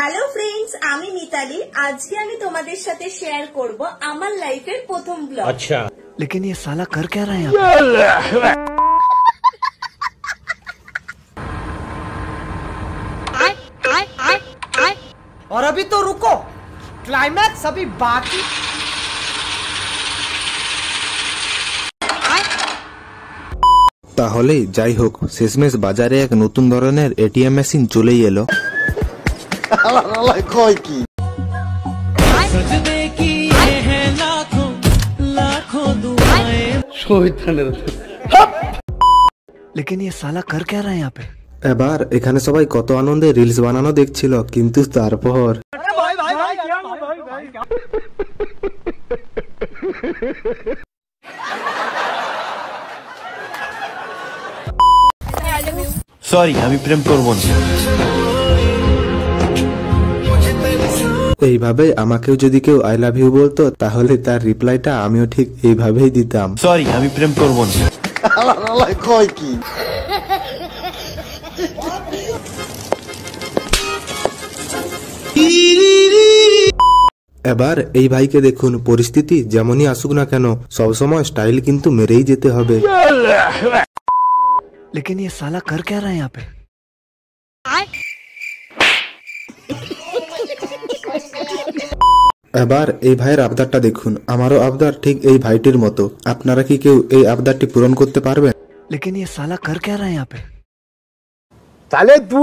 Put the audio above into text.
Hello friends, আমি মিতালি। আজকে আমি তোমাদের সাথে শেয়ার করব আমার লাইফের প্রথম ব্লগ। अच्छा, लेकिन ये साला कर क्या रहा है यहाँ पे? और अभी तो रुको, क्लाइमैक्स अभी बाकी। তাহলে যাই হোক, শেষমেশ বাজারে এক নতুন ধরনের এটিএম মেশিন চলেই এলো। लेकिन ये साला कर क्या रहा है यहाँ पे? এবার এখানে সবাই কত আনন্দে রিলস বানানো দেখছিল, কিন্তু তারপর सॉरी আমি প্রেম করব না। এইভাবে আমাকেও যদি কেউ আই লাভ ইউ বলতো, তাহলে তার রিপ্লাইটা আমিও ঠিক এইভাবেই দিতাম। সরি আমি প্রেম করব না। এবার এই ভাইকে দেখুন, পরিস্থিতি যেমনই আসুক না কেন সবসময় স্টাইল কিন্তু মেরেই যেতে হবে। लेकिन ये साला कर क्या रहा है यहाँ पे? এবার এই ভাইয়ের আবদারটা দেখুন, আমারও আবদার ঠিক এই ভাইটির মতো। আপনারা কি কেউ এই আবদারটি পূরণ করতে পারবেন? लेकिन ये साला कर क्या रहा है यहाँ पे? साले तू